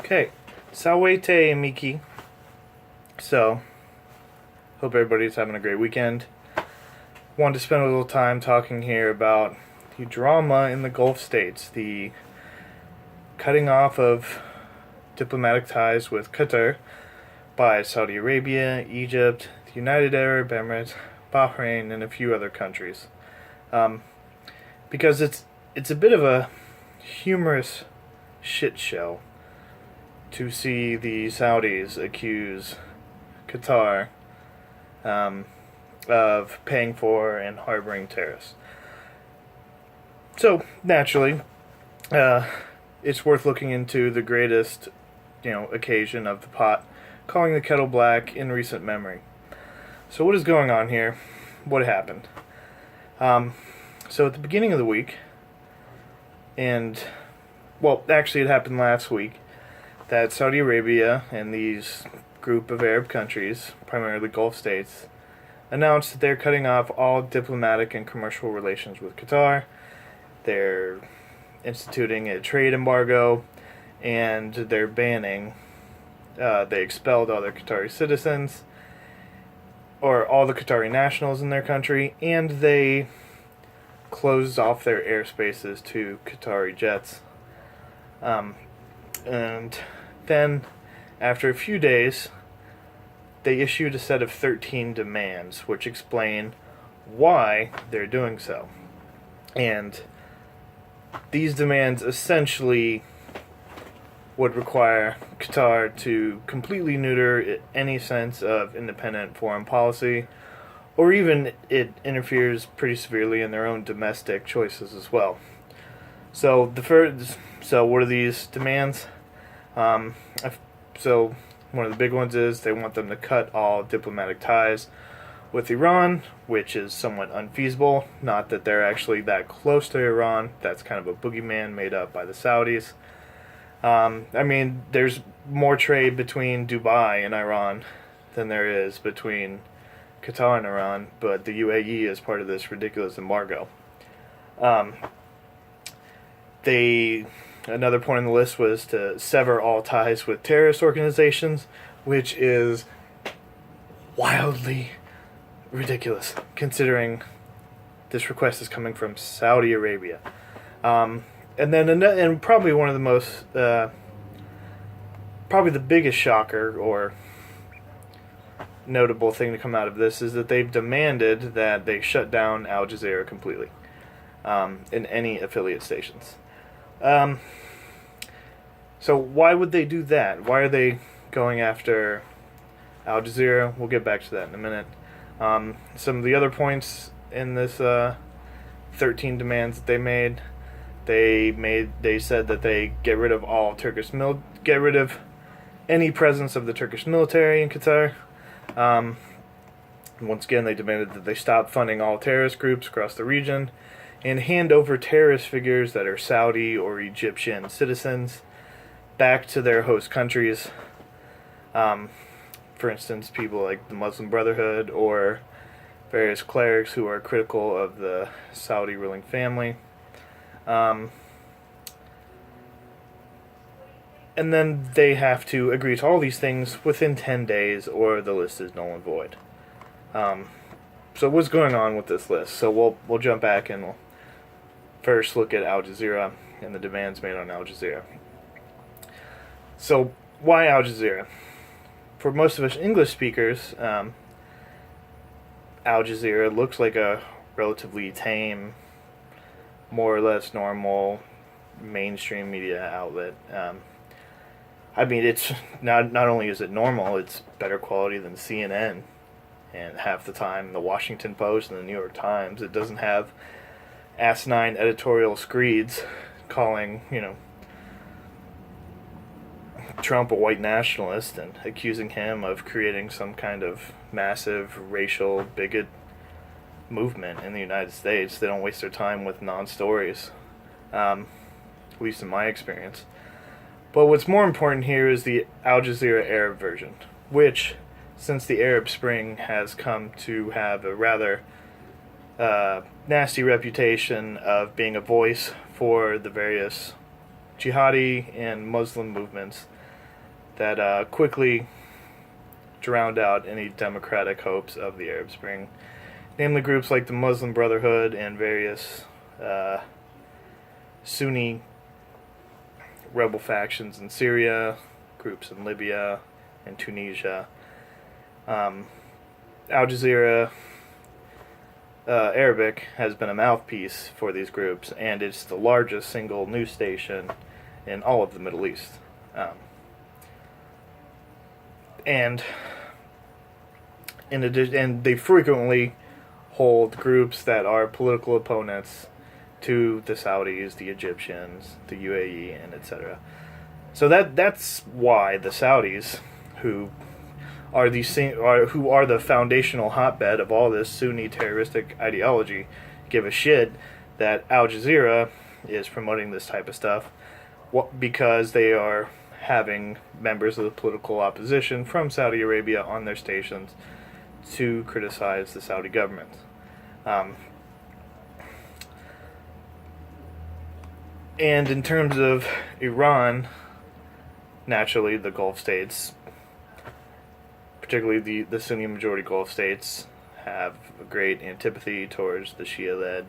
Okay, Sawete Miki. So, hope everybody's having a great weekend. Wanted to spend a little time talking here about the drama in the Gulf states, the cutting off of diplomatic ties with Qatar by Saudi Arabia, Egypt, the United Arab Emirates, Bahrain, and a few other countries. Because it's a bit of a humorous shit show to see the Saudis accuse Qatar of paying for and harboring terrorists. So naturally, it's worth looking into the greatest, occasion of the pot, calling the kettle black in recent memory. So what is going on here? What happened? So at the beginning of the week, actually it happened last week, that Saudi Arabia and these group of Arab countries, primarily Gulf states, announced that they're cutting off all diplomatic and commercial relations with Qatar. They're instituting a trade embargo, and they're banning, they expelled all their Qatari citizens, or all the Qatari nationals in their country, and they closed off their airspaces to Qatari jets. And then, after a few days, they issued a set of 13 demands, which explain why they're doing so. And these demands essentially would require Qatar to completely neuter any sense of independent foreign policy, or even it interferes pretty severely in their own domestic choices as well. So what are these demands? So one of the big ones is they want them to cut all diplomatic ties with Iran, which is somewhat unfeasible. Not that they're actually that close to Iran. That's kind of a boogeyman made up by the Saudis. There's more trade between Dubai and Iran than there is between Qatar and Iran, but the UAE is part of this ridiculous embargo. Another point on the list was to sever all ties with terrorist organizations, which is wildly ridiculous, considering this request is coming from Saudi Arabia. And probably one of the most, probably the biggest shocker or notable thing to come out of this is that they've demanded that they shut down Al Jazeera completely, in any affiliate stations. So why would they do that? Why are they going after Al Jazeera? We'll get back to that in a minute. Some of the other points in this 13 demands that they made, they said that they get rid of get rid of any presence of the Turkish military in Qatar. Once again, they demanded that they stop funding all terrorist groups across the region and hand over terrorist figures that are Saudi or Egyptian citizens back to their host countries. For instance, people like the Muslim Brotherhood or various clerics who are critical of the Saudi ruling family. And then they have to agree to all these things within 10 days or the list is null and void. So what's going on with this list? So we'll jump back and we'll first look at Al Jazeera and the demands made on Al Jazeera. So why Al Jazeera? For most of us English speakers, Al Jazeera looks like a relatively tame, more or less normal mainstream media outlet. It's not only is it normal, it's better quality than CNN, and half the time the Washington Post and the New York Times. It doesn't have asinine editorial screeds calling, Trump a white nationalist and accusing him of creating some kind of massive racial bigot movement in the United States. They don't waste their time with non-stories, at least in my experience. But what's more important here is the Al Jazeera Arab version, which, since the Arab Spring, has come to have a rather nasty reputation of being a voice for the various jihadi and Muslim movements that quickly drowned out any democratic hopes of the Arab Spring, namely groups like the Muslim Brotherhood and various Sunni rebel factions in Syria, groups in Libya and Tunisia. Al Jazeera Arabic has been a mouthpiece for these groups, and it's the largest single news station in all of the Middle East. And in addition, and they frequently hold groups that are political opponents to the Saudis, the Egyptians, the UAE, and etc. So that's why the Saudis, who are the foundational hotbed of all this Sunni terroristic ideology, give a shit that Al Jazeera is promoting this type of stuff, because they are having members of the political opposition from Saudi Arabia on their stations to criticize the Saudi government. And in terms of Iran, naturally the Gulf states, particularly the Sunni majority Gulf states, have a great antipathy towards the Shia-led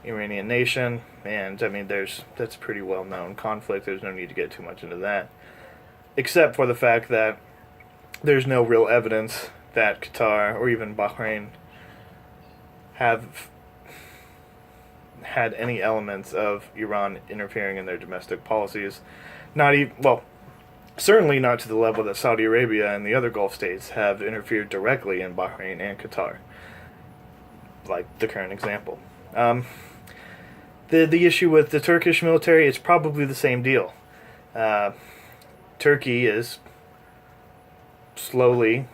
Iranian nation, and I mean that's a pretty well-known conflict. There's no need to get too much into that, except for the fact that there's no real evidence that Qatar or even Bahrain have had any elements of Iran interfering in their domestic policies. Not even, well, certainly not to the level that Saudi Arabia and the other Gulf states have interfered directly in Bahrain and Qatar, like the current example. The issue with the Turkish military is probably the same deal. Turkey is slowly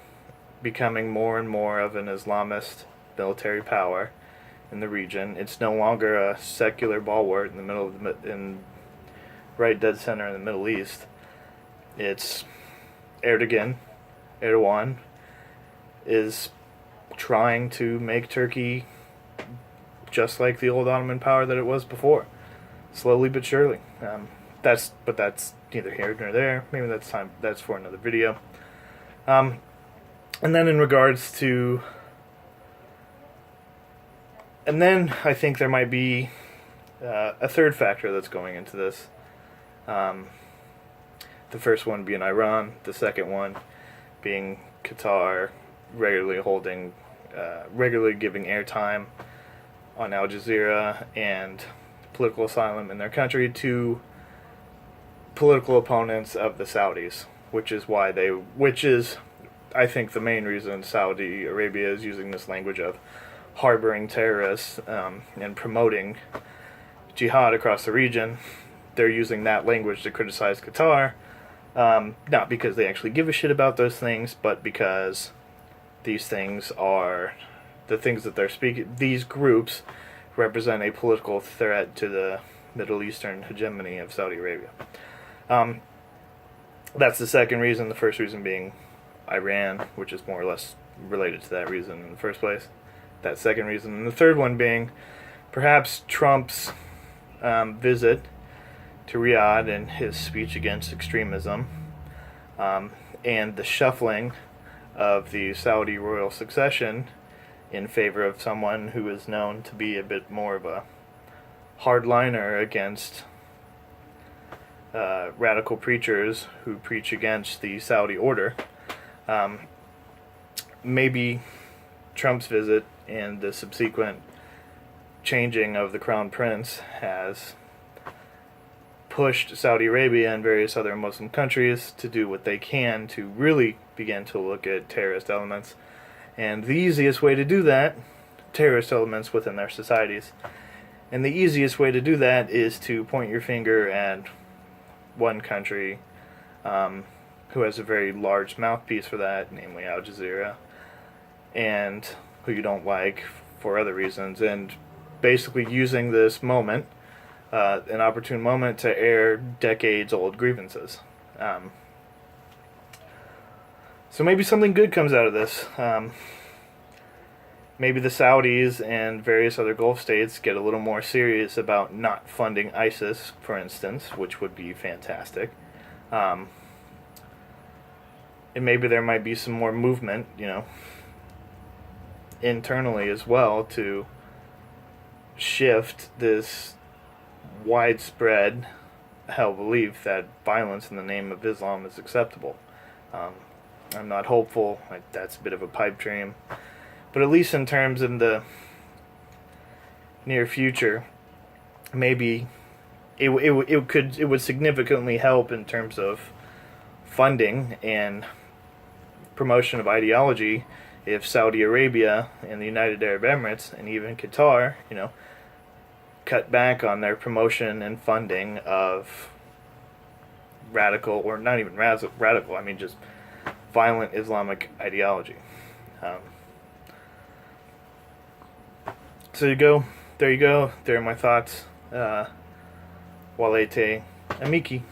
becoming more and more of an Islamist military power in the region. It's no longer a secular bulwark in the middle of right dead center in the Middle East. It's Erdogan is trying to make Turkey just like the old Ottoman power that it was before, slowly but surely. That's neither here nor there. Maybe that's for another video. And then in regards to, and then I think there might be a third factor that's going into this. The first one being Iran, the second one being Qatar regularly giving airtime on Al Jazeera and political asylum in their country to political opponents of the Saudis, which is I think the main reason Saudi Arabia is using this language of harboring terrorists and promoting jihad across the region. They're using that language to criticize Qatar, not because they actually give a shit about those things, but because these things are the things that they're speaking. These groups represent a political threat to the Middle Eastern hegemony of Saudi Arabia. That's the second reason. The first reason being Iran, which is more or less related to that reason in the first place. That second reason. And the third one being perhaps Trump's visit to Riyadh and his speech against extremism, and the shuffling of the Saudi royal succession in favor of someone who is known to be a bit more of a hardliner against radical preachers who preach against the Saudi order. Maybe Trump's visit and the subsequent changing of the crown prince has pushed Saudi Arabia and various other Muslim countries to do what they can to really begin to look at terrorist elements. And the easiest way to do that, terrorist elements within their societies. And the easiest way to do that is to point your finger at one country who has a very large mouthpiece for that, namely Al Jazeera, and who you don't like for other reasons, and basically using this moment, an opportune moment, to air decades-old grievances. So maybe something good comes out of this. Maybe the Saudis and various other Gulf states get a little more serious about not funding ISIS, for instance, which would be fantastic. and maybe there might be some more movement, internally as well to shift this widespread held belief that violence in the name of Islam is acceptable. I'm not hopeful. That's a bit of a pipe dream. But at least in terms of the near future, maybe it would significantly help in terms of funding and promotion of ideology if Saudi Arabia and the United Arab Emirates and even Qatar, cut back on their promotion and funding of radical, or not even radical, I mean just violent Islamic ideology. So there you go. There are my thoughts. Walete Amiki.